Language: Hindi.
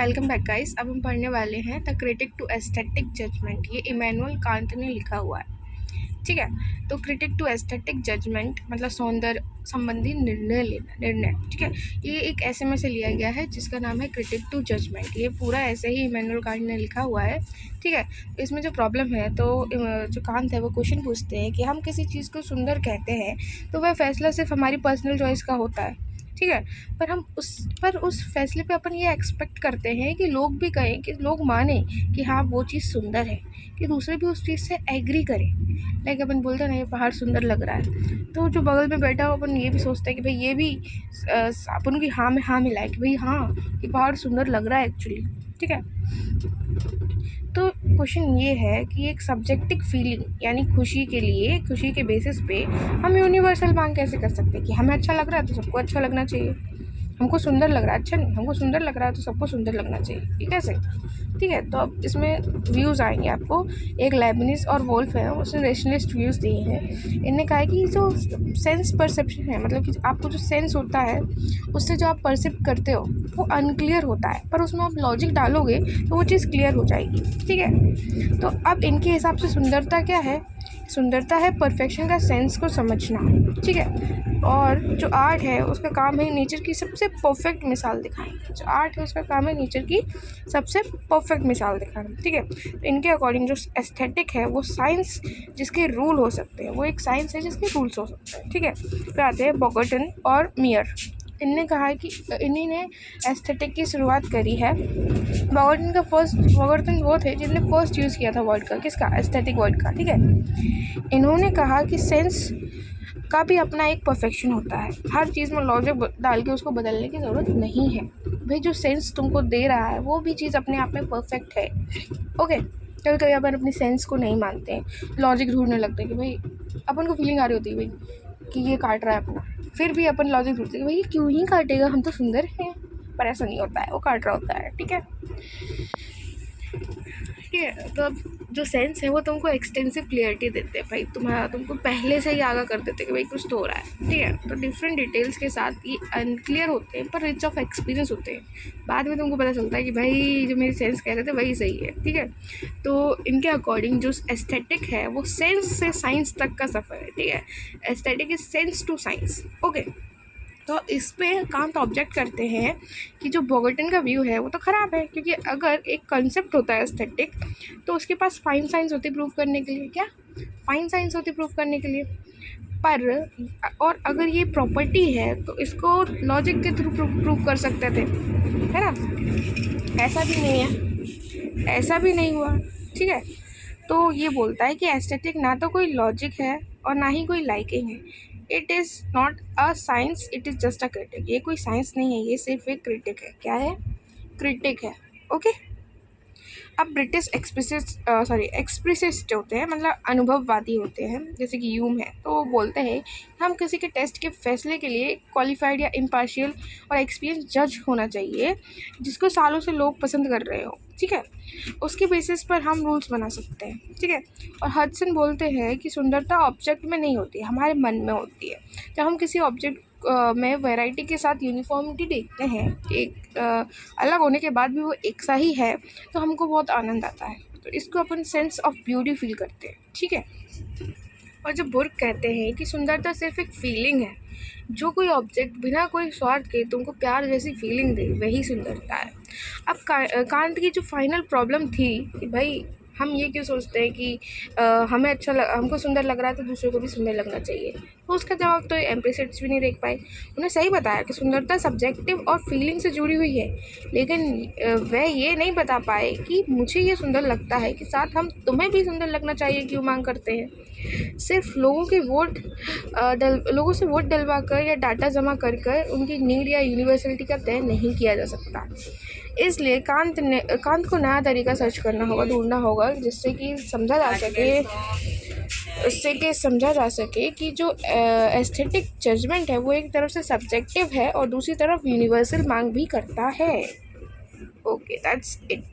Welcome back guys. अब हम पढ़ने वाले हैं the critique to aesthetic judgement. ये इमैनुअल कांत ने लिखा हुआ है, ठीक है। तो क्रिटिक टू एस्थेटिक जजमेंट मतलब सौंदर्य संबंधी निर्णय, ठीक है। ये एक ऐसे में से लिया गया है जिसका नाम है क्रिटिक टू जजमेंट। ये पूरा ऐसे ही इमैनुअल कांत ने लिखा हुआ है, ठीक है। इसमें जो प्रॉब्लम है, तो जो कांत है वो क्वेश्चन पूछते हैं कि हम किसी चीज़ को सुंदर कहते हैं तो वह फैसला सिर्फ हमारी पर्सनल चॉइस का होता है, ठीक है। पर हम उस फैसले पे अपन ये एक्सपेक्ट करते हैं कि लोग भी कहें, कि लोग माने कि हाँ वो चीज़ सुंदर है, कि दूसरे भी उस चीज़ से एग्री करें। लाइक अपन बोलते हैं ना, ये पहाड़ सुंदर लग रहा है, तो जो बगल में बैठा हो अपन ये भी सोचते हैं कि भाई ये भी अपन की हाँ में हाँ मिलाए कि भाई हाँ ये पहाड़ सुंदर लग रहा है एक्चुअली, ठीक है। तो क्वेश्चन ये है कि एक सब्जेक्टिव फीलिंग यानी खुशी के बेसिस पे हम यूनिवर्सल मांग कैसे कर सकते हैं कि हमें अच्छा लग रहा है तो सबको अच्छा लगना चाहिए, हमको सुंदर लग रहा है, अच्छा नहीं, हमको सुंदर लग रहा है तो सबको सुंदर लगना चाहिए, ठीक है सर, ठीक है। तो अब इसमें व्यूज़ आएंगे आपको। एक लेबनिज और वोल्फ है, उसने रेशनलिस्ट व्यूज़ दिए हैं। इनने कहा है कि जो सेंस परसेप्शन है, मतलब कि आपको जो सेंस होता है उससे जो आप परसिप्ट करते हो वो अनक्लियर होता है, पर उसमें आप लॉजिक डालोगे तो वो चीज़ क्लियर हो जाएगी, ठीक है। तो अब इनके हिसाब से सुंदरता क्या है? सुंदरता है परफेक्शन का सेंस को समझना, ठीक है। और जो आर्ट है उसका काम है नेचर की सबसे परफेक्ट मिसाल दिखाना। जो आर्ट है उसका काम है नेचर की सबसे परफेक्ट मिसाल दिखाना, ठीक है। तो इनके अकॉर्डिंग जो एस्थेटिक है वो साइंस जिसके रूल हो सकते हैं, वो एक साइंस है जिसके रूल्स हो सकते हैं, ठीक है। फिर आते हैं बॉगर्टन और मियर। इनने कहा है कि इन्हीं ने एस्थेटिक की शुरुआत करी है। बॉगर्टन वो थे जिनने फर्स्ट यूज़ किया था वर्ड का, किसका? एस्थेटिक वर्ड का, ठीक है। इन्होंने कहा कि सेंस का भी अपना एक परफेक्शन होता है, हर चीज़ में लॉजिक डाल के उसको बदलने की ज़रूरत नहीं है। भाई जो सेंस तुमको दे रहा है वो भी चीज़ अपने आप में परफेक्ट है, ओके। कभी कभी अपन अपनी सेंस को नहीं मानते हैं, लॉजिक ढूंढने लगते हैं कि भाई अपन को फीलिंग आ रही होती है भाई कि ये काट रहा है अपना, फिर भी अपन लॉजिक ढूंढते हैं कि भाई ये क्यों ही काटेगा, हम तो सुंदर हैं। पर ऐसा नहीं होता है, वो काट रहा होता है, ठीक है, ठीक है। तो अब जो सेंस है वो तुमको एक्सटेंसिव क्लियरिटी देते हैं भाई, तुमको पहले से ही आगाह कर देते हैं कि भाई कुछ तो हो रहा है, ठीक है। तो डिफरेंट डिटेल्स के साथ ये अनक्लियर होते हैं पर रिच ऑफ एक्सपीरियंस होते हैं। बाद में तुमको पता चलता है कि भाई जो मेरी सेंस कह रहे थे वही सही है, ठीक है। तो इनके अकॉर्डिंग जो एस्थेटिक है वो सेंस से साइंस तक का सफ़र है, ठीक है। Aesthetic is sense to science, okay. तो इस पे कांत ऑब्जेक्ट करते हैं कि जो बॉगर्टन का व्यू है वो तो ख़राब है, क्योंकि अगर एक कंसेप्ट होता है एस्थेटिक तो उसके पास फाइन साइंस होती प्रूव करने के लिए, क्या फाइन साइंस होती प्रूव करने के लिए। पर और अगर ये प्रॉपर्टी है तो इसको लॉजिक के थ्रू प्रूव कर सकते थे, है ना। ऐसा भी नहीं है, ऐसा भी नहीं हुआ, ठीक है। तो ये बोलता है कि एस्थेटिक ना तो कोई लॉजिक है और ना ही कोई लाइकिंग है। It is not a science, it is just a critic. ये कोई साइंस नहीं है, ये सिर्फ एक क्रिटिक है। क्या है? क्रिटिक है, ओके। अब ब्रिटिश एक्सप्रेसिस्ट होते हैं, मतलब अनुभववादी होते हैं, जैसे कि यूम है, तो वो बोलते हैं हम किसी के टेस्ट के फैसले के लिए क्वालिफाइड या इम्पार्शियल और एक्सपीरियंस जज होना चाहिए जिसको सालों से लोग पसंद कर रहे हो, ठीक है। उसके बेसिस पर हम रूल्स बना सकते हैं, ठीक है। और हडसन बोलते हैं कि सुंदरता ऑब्जेक्ट में नहीं होती, हमारे मन में होती है। जब हम किसी ऑब्जेक्ट में वैरायटी के साथ यूनिफॉर्मिटी देखते हैं, एक अलग होने के बाद भी वो एक सा ही है, तो हमको बहुत आनंद आता है। तो इसको अपन सेंस ऑफ ब्यूटी फील करते हैं, ठीक है। और जो बुर्क कहते हैं कि सुंदरता सिर्फ एक फीलिंग है, जो कोई ऑब्जेक्ट बिना कोई स्वार्थ के तुमको प्यार जैसी फीलिंग दे वही सुंदरता है। अब कांट की जो फाइनल प्रॉब्लम थी कि भाई हम ये क्यों सोचते हैं कि हमें हमको सुंदर लग रहा है तो दूसरे को भी सुंदर लगना चाहिए, तो उसका जवाब तो एम्प्लिसिट्स भी नहीं देख पाए। उन्हें सही बताया कि सुंदरता सब्जेक्टिव और फीलिंग से जुड़ी हुई है, लेकिन वह ये नहीं बता पाए कि मुझे ये सुंदर लगता है कि साथ हम तुम्हें भी सुंदर लगना चाहिए क्यों मांग करते हैं। सिर्फ लोगों से वोट डलवा कर या डाटा जमा कर कर उनकी नीड या यूनिवर्सलिटी का तय नहीं किया जा सकता। इसलिए कांत को नया तरीका सर्च करना होगा, ढूंढना होगा, जिससे कि समझा जा सके कि जो एस्थेटिक जजमेंट है वो एक तरफ से सब्जेक्टिव है और दूसरी तरफ यूनिवर्सल मांग भी करता है। Okay, that's it.